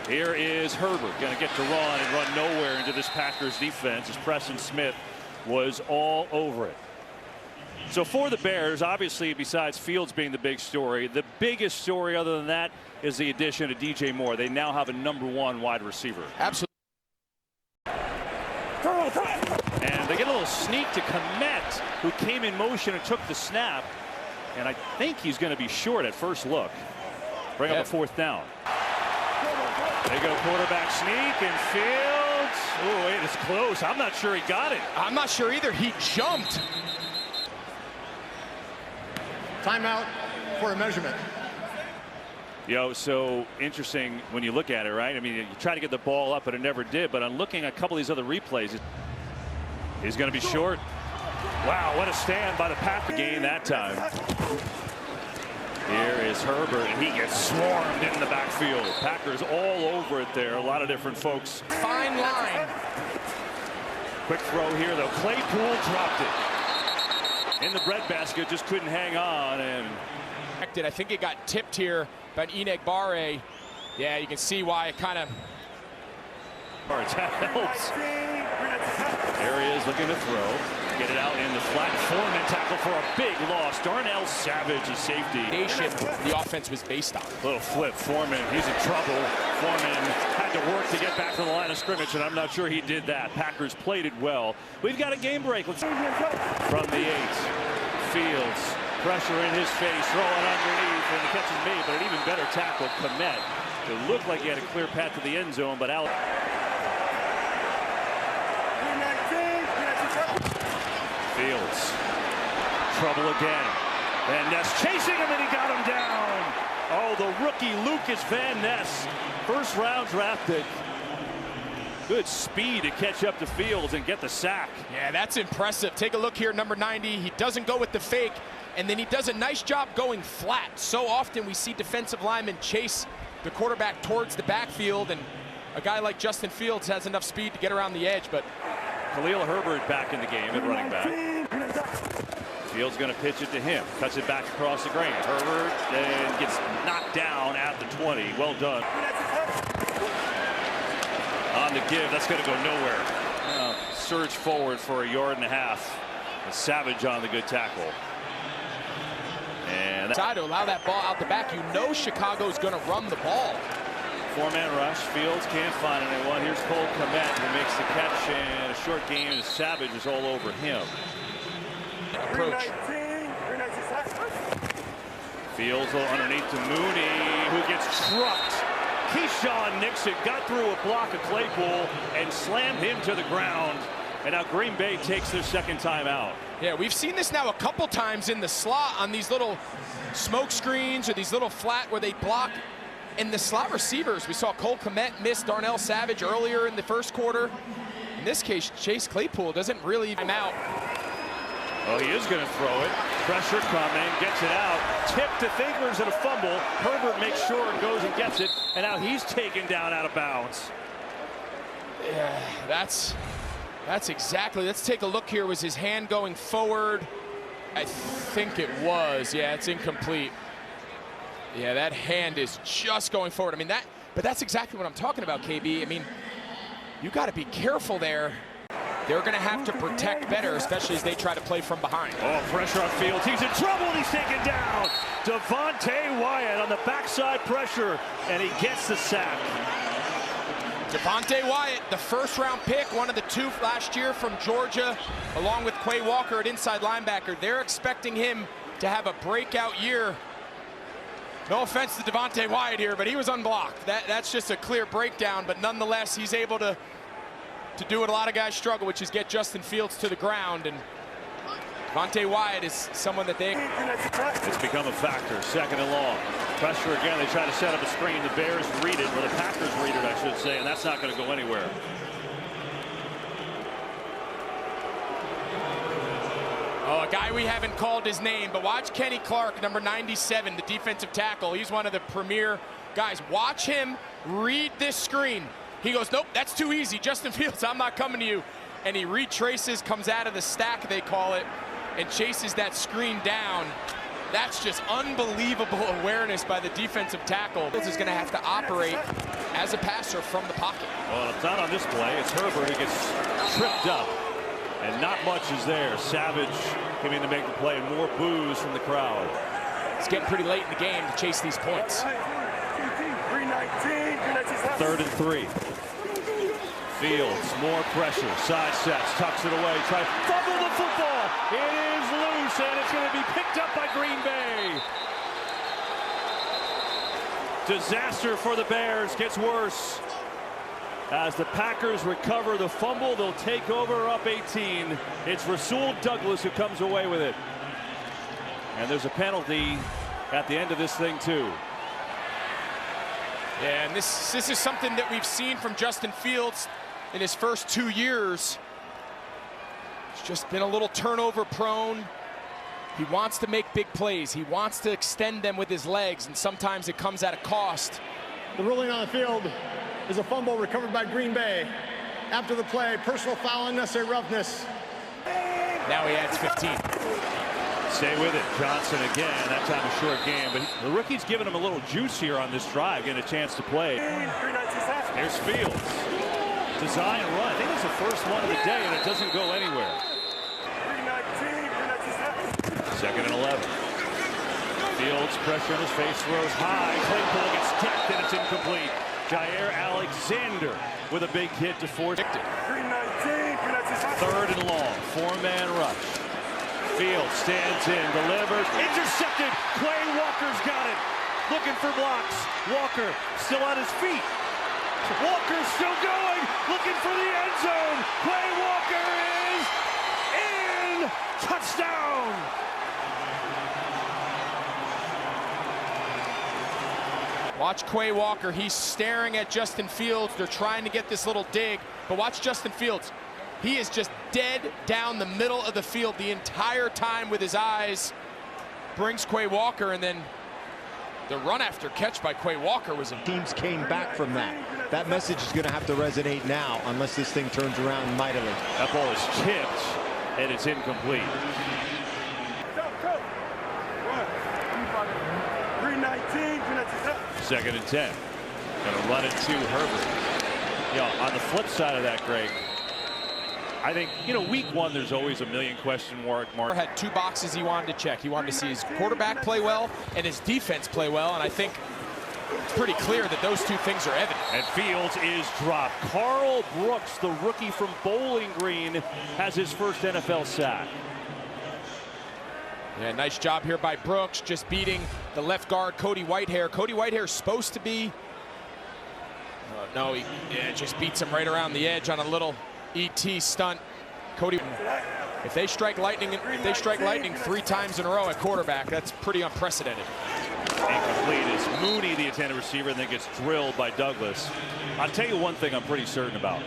Here is Herbert, going to get to run and run nowhere into this Packers defense as Preston Smith was all over it. So for the Bears, obviously, besides Fields being the big story, the biggest story other than that is the addition of DJ Moore. They now have a #1 wide receiver. Absolutely. And they get a little sneak to Kmet, who came in motion and took the snap. And I think he's going to be short at first look. Bring up a 4th down. They go quarterback sneak, and Fields. Oh, wait, it's close. I'm not sure he got it. I'm not sure either. He jumped. Timeout for a measurement. So interesting when you look at it, right? I mean, you try to get the ball up, but it never did. But on looking at a couple of these other replays, he's going to be short. Wow, what a stand by the Packers game that time. Here is Herbert, and he gets swarmed in the backfield. Packers all over it there. A lot of different folks. Fine line. Quick throw here, though. Claypool dropped it in the breadbasket, just couldn't hang on. And I think it got tipped here by Enagbare. Yeah, you can see why it kind of. That helps. There he is looking to throw. Get it out in the flat. Foreman tackle for a big loss. Darnell Savage is safety. The offense was based on. Little flip. Foreman, he's in trouble. Foreman had to work to get back to the line of scrimmage, and I'm not sure he did that. Packers played it well. We've got a game break. Let's from the 8. Fields, pressure in his face, throwing underneath, and the catch is made, but an even better tackle. Kmet. It looked like he had a clear path to the end zone, but out. Fields, trouble again. Van Ness chasing him, and he got him down. Oh, the rookie Lucas Van Ness, first-round draft pick. Good speed to catch up to Fields and get the sack. Yeah, that's impressive. Take a look here, number 90. He doesn't go with the fake, and then he does a nice job going flat. So often we see defensive linemen chase the quarterback towards the backfield, and a guy like Justin Fields has enough speed to get around the edge, but Khalil Herbert back in the game at running back. Fields going to pitch it to him. Cuts it back across the grain. Herbert then gets knocked down at the 20. Well done. On the give. That's going to go nowhere. Surge forward for 1.5 yards. Savage on the good tackle. And try to allow that ball out the back. You know Chicago's going to run the ball. 4-man rush. Fields can't find anyone. Here's Cole Kmet who makes the catch, and a short game as Savage is all over him. Approach. Fields underneath to Mooney, who gets trucked. Keyshawn Nixon got through a block of Claypool and slammed him to the ground. And now Green Bay takes their second time out. Yeah, we've seen this now a couple times in the slot on these little smoke screens or these little flat where they block. And the slot receivers, we saw Cole Kmet miss Darnell Savage earlier in the first quarter. In this case, Chase Claypool doesn't really come out. Well, he is going to throw it. Pressure coming, gets it out. Tip to Fingers and a fumble. Herbert makes sure and goes and gets it. And now he's taken down out of bounds. Yeah, that's exactly. Let's take a look here. Was his hand going forward? I think it was. Yeah, it's incomplete. Yeah, that hand is just going forward. I mean, but that's exactly what I'm talking about, KB. I mean, you got to be careful there. They're going to have to protect better, especially as they try to play from behind. Oh, pressure on Fields. He's in trouble, and he's taken down. Devontae Wyatt on the backside pressure, and he gets the sack. Devontae Wyatt, the first-round pick, one of the 2 last year from Georgia, along with Quay Walker at inside linebacker. They're expecting him to have a breakout year. No offense to Devontae Wyatt here, but he was unblocked. That's just a clear breakdown, but nonetheless, he's able to do what a lot of guys struggle, which is get Justin Fields to the ground. And Devontae Wyatt is someone that they... It's become a factor. 2nd and long. Pressure again. They try to set up a screen. The Bears read it, or the Packers read it, I should say, and that's not going to go anywhere. Oh, a guy we haven't called his name, but watch Kenny Clark, number 97, the defensive tackle. He's one of the premier guys. Watch him read this screen. He goes, nope, that's too easy. Justin Fields, I'm not coming to you. And he retraces, comes out of the stack, they call it, and chases that screen down. That's just unbelievable awareness by the defensive tackle. Fields is going to have to operate as a passer from the pocket. Well, it's not on this play. It's Herbert who gets tripped up. And not much is there. Savage came in to make the play, and more boos from the crowd. It's getting pretty late in the game to chase these points. 3rd and 3. Fields, more pressure, side sets, tucks it away, tries to fumble the football. It is loose, and it's going to be picked up by Green Bay. Disaster for the Bears, gets worse. As the Packers recover the fumble, they'll take over up 18. It's Rasul Douglas who comes away with it. And there's a penalty at the end of this thing, too. Yeah, and this is something that we've seen from Justin Fields in his first 2 years. He's just been a little turnover prone. He wants to make big plays. He wants to extend them with his legs, and sometimes it comes at a cost. The ruling on the field is a fumble recovered by Green Bay. After the play, personal foul, unnecessary roughness. Now he adds 15. Stay with it. Johnson again. That time a short game, but the rookie's giving him a little juice here on this drive, getting a chance to play. Here's Fields. Design run. I think it's the first one of the day, and it doesn't go anywhere. 2nd and 11. Fields, pressure on his face, throws high. Claypool gets tipped, and it's incomplete. Jair Alexander with a big hit to force it. 3rd and long. 4-man rush. Fields stands in, delivers, intercepted. Quay Walker's got it. Looking for blocks. Walker still on his feet. Walker's still going, looking for the end zone. Quay Walker is in. Touchdown. Watch Quay Walker. He's staring at Justin Fields. They're trying to get this little dig, but watch Justin Fields. He is just dead down the middle of the field the entire time with his eyes. Brings Quay Walker, and then the run after catch by Quay Walker was Teams came back from that. That message is going to have to resonate now unless this thing turns around mightily. That ball is tipped, and it's incomplete. 2nd and 10. Gonna run it to Herbert. On the flip side of that, Greg, I think, week 1, there's always a million question mark. Had 2 boxes he wanted to check. He wanted to see his quarterback play well and his defense play well, and I think it's pretty clear that those 2 things are evident. And Fields is dropped. Carl Brooks, the rookie from Bowling Green, has his first NFL sack. Yeah, nice job here by Brooks, just beating the left guard, Cody Whitehair. Cody Whitehair is supposed to be... no, he just beats him right around the edge on a little ET stunt. Cody, if they strike lightning 3 times in a row at quarterback, that's pretty unprecedented. Incomplete is Mooney, the intended receiver, and then gets drilled by Douglas. I'll tell you one thing I'm pretty certain about.